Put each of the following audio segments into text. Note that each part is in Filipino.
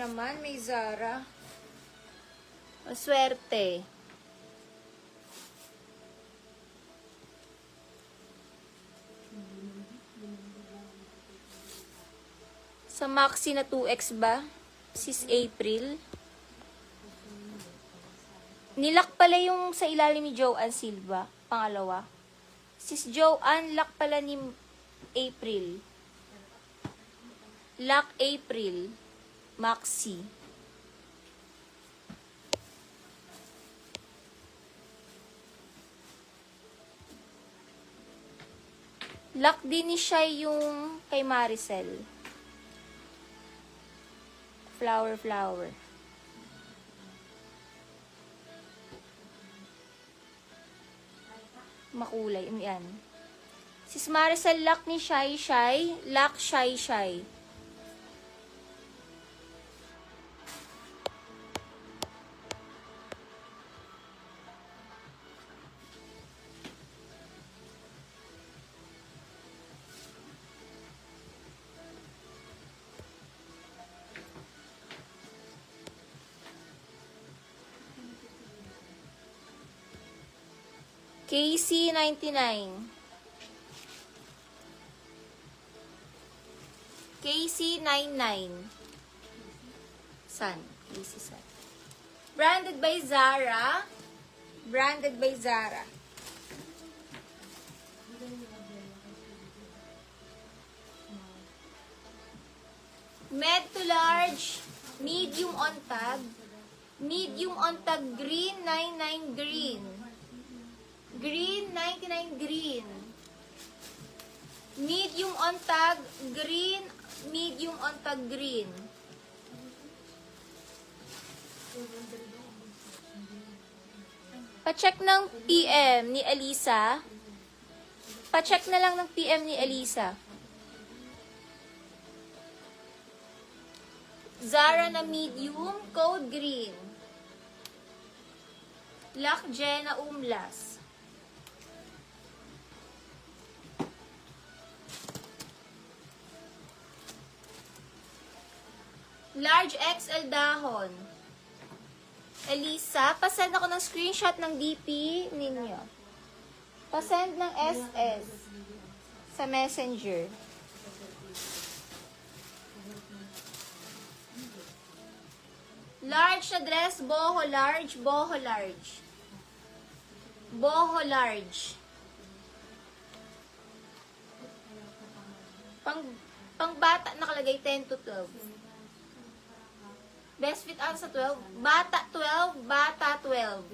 naman, may Zara. Swerte. Sa Maxi na 2X ba? Sis April. Nilak pala yung sa ilalim ni Joanne Silva. Pangalawa. Sis Joanne, lock pala ni April. Lock April. Maxi. Lock din ni siya yung kay Maricel. Flower, flower. Makulay. Yan. Sis Maricel, lock ni Shy Shy. Lock Shy Shy. KC99. KC99. Sun. KC Sun. Branded by Zara. Branded by Zara. Med to large. Medium on tag. Medium on tag green. 99 green. Green, 99 green. Medium on tag, green, medium on tag, green. Pa-check ng PM ni Elisa. Pa-check na lang ng PM ni Elisa. Zara na medium, code green. Lock Jenna Umlas. Large XL dahon. Elisa, pasend ako ng screenshot ng DP ninyo. Pasend ng SS sa Messenger. Large na dress, boho large, boho large. Boho large. Pang bata nakalagay 10 to 12. Best fit ang sa 12. Bata 12. Bata 12.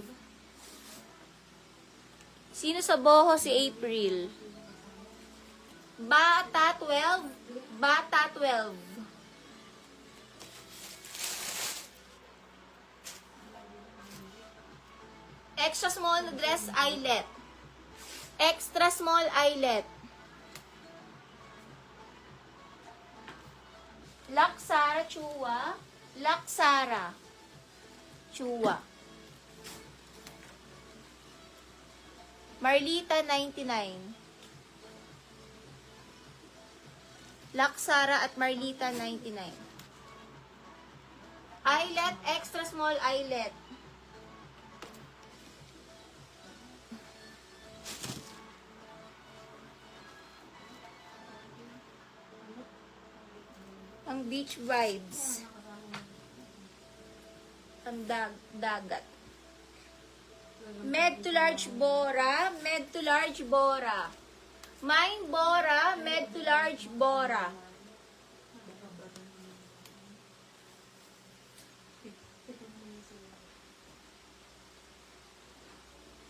Sino sa boho? Si April. Bata 12. Bata 12. Extra small na dress eyelet. Extra small eyelet. Laksara Chua. Laksara Chua. Marlita 99. Laksara at Marlita 99. Eyelet, extra small eyelet. Ang beach vibes. Ang dagat. Med to large Bora. Med to large Bora. Mine Bora. Med to large Bora.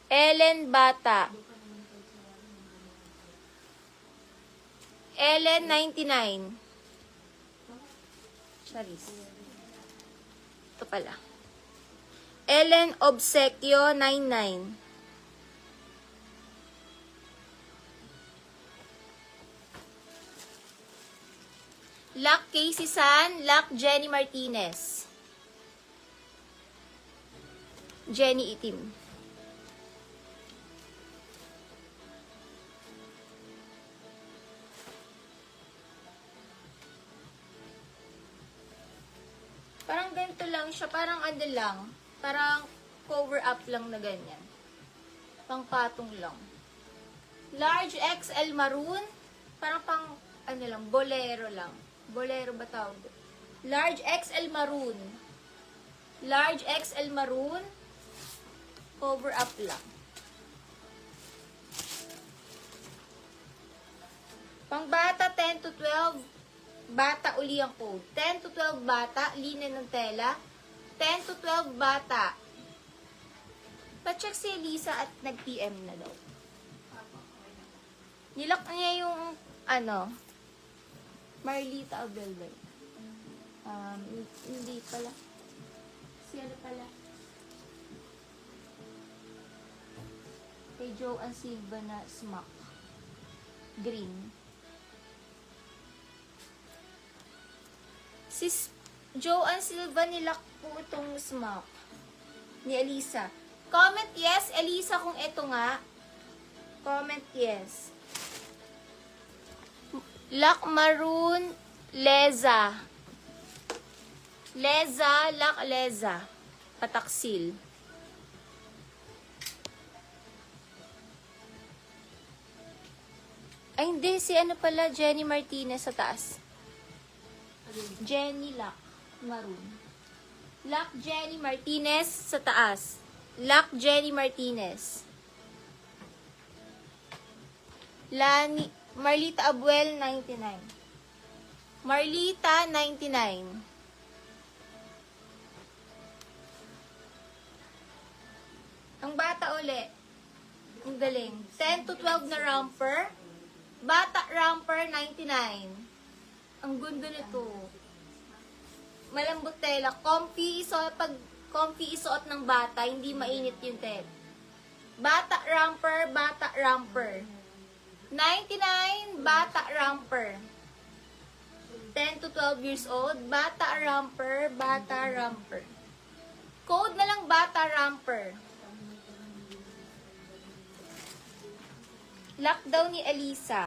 Ellen Bata. Ellen 99. Charis. Ito pala. Ellen Obsequio 99. Lock Casey San, Lock Jenny Martinez. Jenny Itim. Parang siya, parang ano lang. Parang cover up lang na ganyan. Pang-patong lang. Large XL maroon. Parang pang, ano lang, bolero lang. Bolero ba tawag? Large XL maroon. Large XL maroon. Cover up lang. Pang bata, 10 to 12. Bata uli ang code. 10 to 12 bata, linen ng tela. 10 to 12 bata. Pa-check si Elisa at nag-PM na daw. Nilock niya yung, ano, Marlita Abelbel. Hindi pala. Si ano pala? Kay Joanne Silva na smock. Green. Sis Joanne Silva nilak po itong smock ni Elisa. Comment yes, Elisa, kung ito nga. Comment yes. Lock maroon, Leza. Leza, lock Leza. Pataksil. Ay, hindi. Si ano pala, Jenny Martinez sa taas. Jenny Lock Maroon. Lock Jenny Martinez sa taas. Lock Jenny Martinez. Marlita Abuel, 99. Marlita, 99. Ang bata uli. Ang galing. 10 to 12 na romper. Bata romper, 99. Ang gundo nito. Malambot tela. Comfy, pag comfy isuot ng bata, hindi mainit yung tel. Bata romper, bata romper. 99, bata romper. 10 to 12 years old, bata romper, bata romper. Code na lang bata romper. Lockdown ni Elisa.